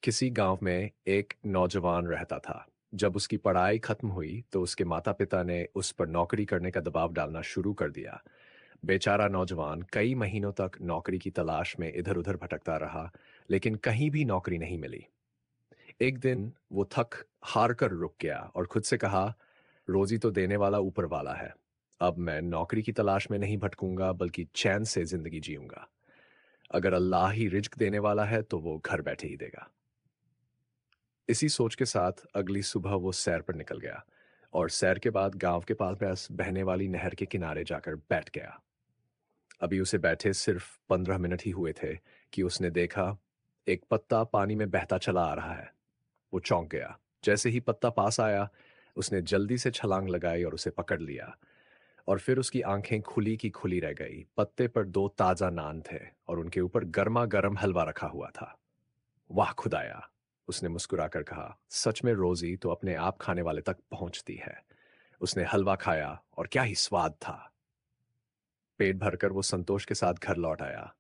किसी गांव में एक नौजवान रहता था। जब उसकी पढ़ाई खत्म हुई तो उसके माता पिता ने उस पर नौकरी करने का दबाव डालना शुरू कर दिया। बेचारा नौजवान कई महीनों तक नौकरी की तलाश में इधर उधर भटकता रहा, लेकिन कहीं भी नौकरी नहीं मिली। एक दिन वो थक हार कर रुक गया और खुद से कहा, रोजी तो देने वाला ऊपर वाला है। अब मैं नौकरी की तलाश में नहीं भटकूंगा, बल्कि चैन से जिंदगी जीऊंगा। अगर अल्लाह ही रिज्क देने वाला है तो वो घर बैठे ही देगा। इसी सोच के साथ अगली सुबह वो सैर पर निकल गया और सैर के बाद गांव के पास बहने वाली नहर के किनारे जाकर बैठ गया। अभी उसे बैठे सिर्फ 15 मिनट ही हुए थे कि उसने देखा एक पत्ता पानी में बहता चला आ रहा है। वो चौंक गया। जैसे ही पत्ता पास आया, उसने जल्दी से छलांग लगाई और उसे पकड़ लिया। और फिर उसकी आंखें खुली की खुली रह गई। पत्ते पर दो ताजा नान थे और उनके ऊपर गर्मा गर्म हलवा रखा हुआ था। वाह खुदाया, उसने मुस्कुराकर कहा, सच में रोजी तो अपने आप खाने वाले तक पहुंचती है। उसने हलवा खाया और क्या ही स्वाद था। पेट भरकर वो संतोष के साथ घर लौट आया।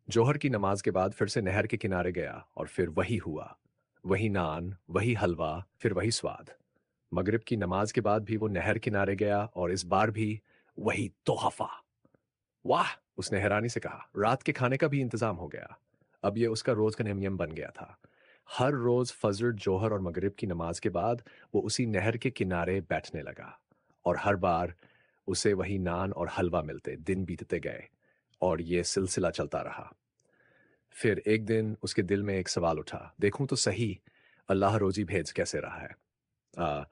जोहर की नमाज के बाद फिर से नहर के किनारे गया और फिर वही हुआ। वही नान, वही हलवा, फिर वही स्वाद। मगरिब की नमाज के बाद भी वो नहर किनारे गया और इस बार भी वही तोहफा। वाह, उसने हैरानी से कहा, रात के खाने का भी इंतजाम हो गया। अब ये उसका रोज का नियम बन गया था। हर रोज फजर, जोहर और मगरिब की नमाज के बाद वो उसी नहर के किनारे बैठने लगा। और हर बार उसे वही नान और हलवा मिलते। दिन बीतते गए और ये सिलसिला चलता रहा। फिर एक दिन उसके दिल में एक सवाल उठा, देखूं तो सही, अल्लाह रोजी भेज कैसे रहा है। आ,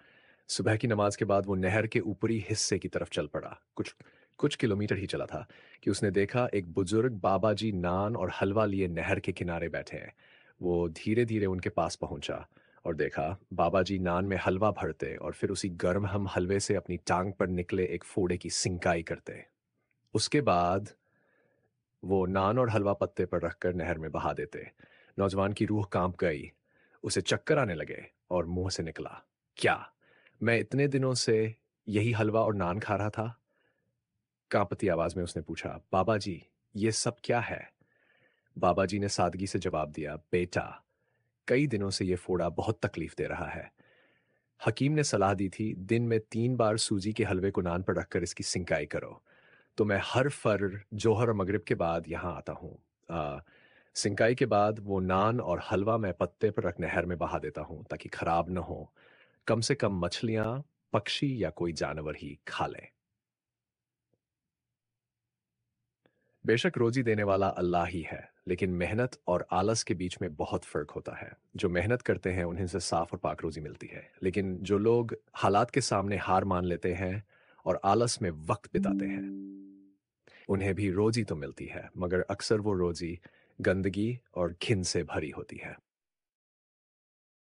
सुबह की नमाज के बाद वो नहर के ऊपरी हिस्से की तरफ चल पड़ा। कुछ कुछ किलोमीटर ही चला था कि उसने देखा एक बुजुर्ग बाबा जी नान और हलवा लिए नहर के किनारे बैठे हैं। वो धीरे धीरे उनके पास पहुंचा और देखा बाबा जी नान में हलवा भरते और फिर उसी गर्म हम हलवे से अपनी टांग पर निकले एक फोड़े की सिंकाई करते। उसके बाद वो नान और हलवा पत्ते पर रखकर नहर में बहा देते। नौजवान की रूह कांप गई। उसे चक्कर आने लगे और मुंह से निकला, क्या मैं इतने दिनों से यही हलवा और नान खा रहा था? कांपती आवाज में उसने पूछा, बाबा जी, ये सब क्या है? बाबा जी ने सादगी से जवाब दिया, बेटा, कई दिनों से ये फोड़ा बहुत तकलीफ दे रहा है। हकीम ने सलाह दी थी, दिन में 3 बार सूजी के हलवे को नान पर रखकर इसकी सिंकाई करो। तो मैं हर फर, जोहर और मगरिब के बाद यहाँ आता हूँ। सिंकाई के बाद वो नान और हलवा मैं पत्ते पर रख नहर में बहा देता हूँ ताकि खराब न हो। कम से कम मछलियां, पक्षी या कोई जानवर ही खा ले। बेशक रोजी देने वाला अल्लाह ही है, लेकिन मेहनत और आलस के बीच में बहुत फर्क होता है। जो मेहनत करते हैं उन्हें से साफ और पाक रोजी मिलती है, लेकिन जो लोग हालात के सामने हार मान लेते हैं और आलस में वक्त बिताते हैं, उन्हें भी रोजी तो मिलती है, मगर अक्सर वो रोजी गंदगी और घिन से भरी होती है।